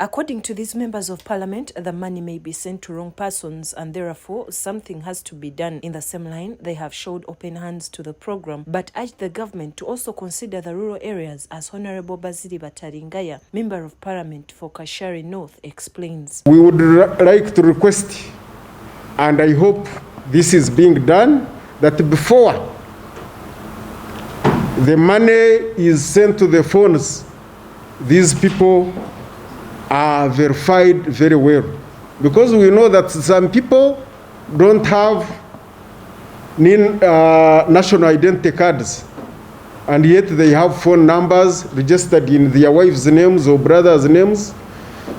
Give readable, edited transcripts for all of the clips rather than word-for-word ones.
According to these members of parliament, the money may be sent to wrong persons and therefore something has to be done. In the same line, they have showed open hands to the program but urged the government to also consider the rural areas, as Honorable Bazili Bataringaya, member of parliament for Kashari North, explains. We would like to request, and I hope this is being done, that before the money is sent to the phones, these people are verified very well, because we know that some people don't have national identity cards, and yet they have phone numbers registered in their wives' names or brothers' names,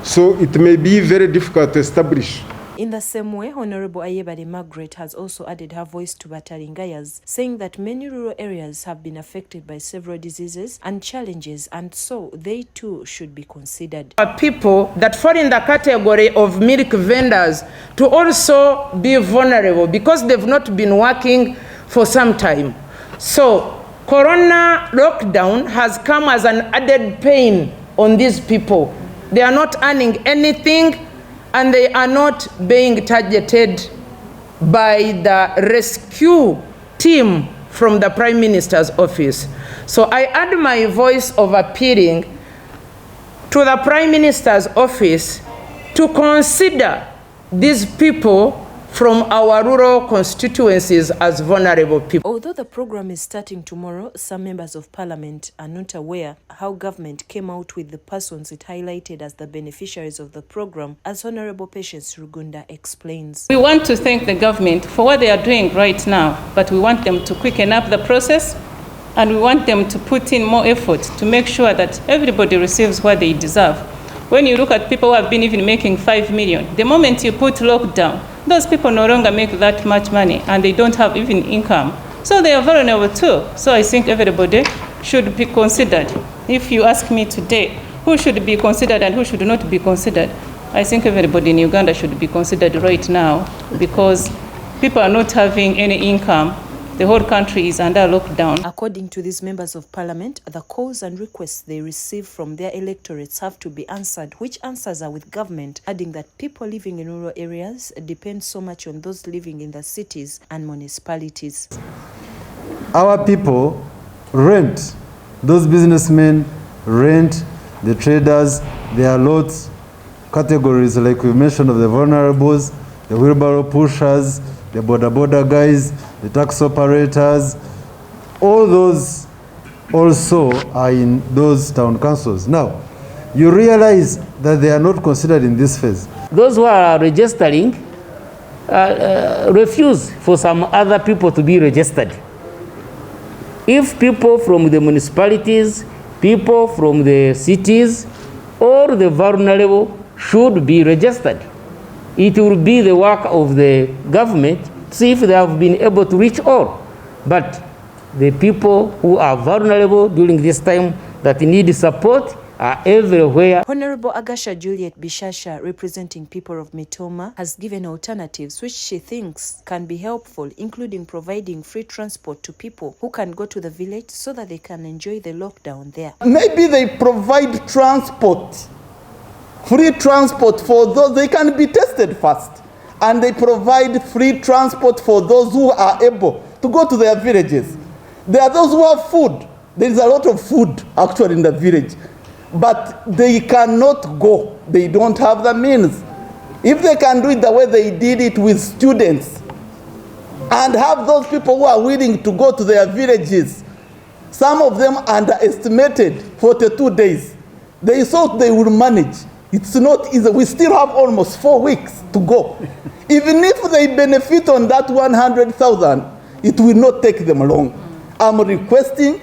so it may be very difficult to establish. In the same way, Honorable Ayebare Margaret has also added her voice to Bataringaya's, saying that many rural areas have been affected by several diseases and challenges, and so they too should be considered. People that fall in the category of milk vendors to also be vulnerable because they've not been working for some time. So, Corona lockdown has come as an added pain on these people. They are not earning anything, and they are not being targeted by the rescue team from the Prime Minister's office. So I add my voice of appealing to the Prime Minister's office to consider these people from our rural constituencies as vulnerable people. Although the program is starting tomorrow, some members of parliament are not aware how government came out with the persons it highlighted as the beneficiaries of the program, as Honorable Patience Rugunda explains. We want to thank the government for what they are doing right now, but we want them to quicken up the process, and we want them to put in more effort to make sure that everybody receives what they deserve. When you look at people who have been even making 5 million, the moment you put lockdown, those people no longer make that much money and they don't have even income. So they are vulnerable too. So I think everybody should be considered. If you ask me today, who should be considered and who should not be considered, I think everybody in Uganda should be considered right now, because people are not having any income. The whole country is under lockdown. According to these members of parliament, the calls and requests they receive from their electorates have to be answered, which answers are with government, adding that people living in rural areas depend so much on those living in the cities and municipalities. Our people rent, those businessmen rent, the traders, there are lots, categories like we mentioned of the vulnerables, the wheelbarrow pushers, the border guys, the tax operators, all those also are in those town councils. Now, you realize that they are not considered in this phase. Those who are registering refuse for some other people to be registered. If people from the municipalities, people from the cities, or the vulnerable should be registered, it will be the work of the government to see if they have been able to reach all. But the people who are vulnerable during this time that need support are everywhere. Honorable Agasha Juliet Bishasha, representing people of Mitoma, has given alternatives which she thinks can be helpful, including providing free transport to people who can go to the village so that they can enjoy the lockdown there. Maybe they provide transport, free transport for those, they can be tested first. And they provide free transport for those who are able to go to their villages. There are those who have food. There is a lot of food actually in the village. But they cannot go. They don't have the means. If they can do it the way they did it with students, and have those people who are willing to go to their villages, some of them underestimated 42 days. They thought they would manage. It's not easy. We still have almost 4 weeks to go. Even if they benefit on that 100,000, it will not take them long. I'm requesting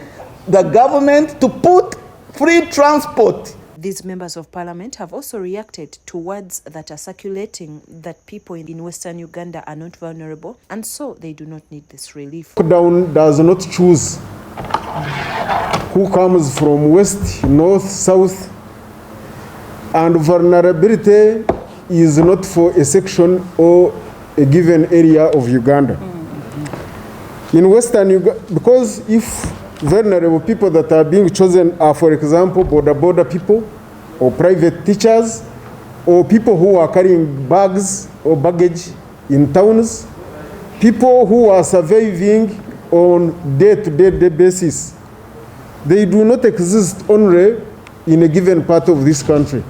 the government to put free transport. These members of parliament have also reacted to words that are circulating that people in Western Uganda are not vulnerable, and so they do not need this relief. Lockdown does not choose who comes from west, north, south, and vulnerability is not for a section or a given area of Uganda. In Western Uganda, because if vulnerable people that are being chosen are, for example, border people, or private teachers, or people who are carrying bags or baggage in towns, people who are surviving on day-to-day basis. They do not exist only in a given part of this country.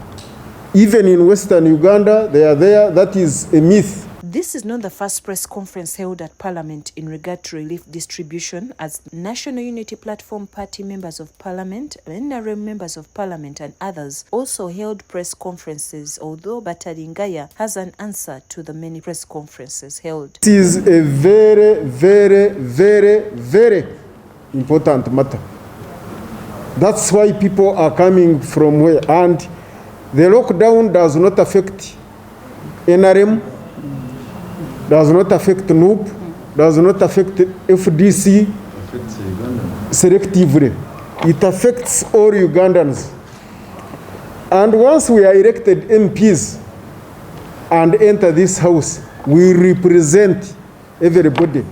Even in Western Uganda, they are there. That is a myth. This is not the first press conference held at Parliament in regard to relief distribution, as National Unity Platform Party members of Parliament, NRM members of Parliament and others also held press conferences, although Bataringaya has an answer to the many press conferences held. This is a very, very, very, very important matter. That's why people are coming from where, and the lockdown does not affect NRM, does not affect NUP, does not affect FDC selectively. It affects all Ugandans. And once we are elected MPs and enter this house, we represent everybody.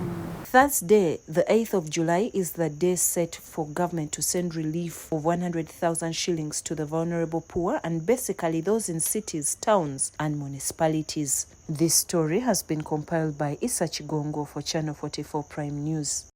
Thursday, the 8th of July, is the day set for government to send relief of 100,000 shillings to the vulnerable poor, and basically those in cities, towns and municipalities. This story has been compiled by Issa Chigongo for Channel 44 Prime News.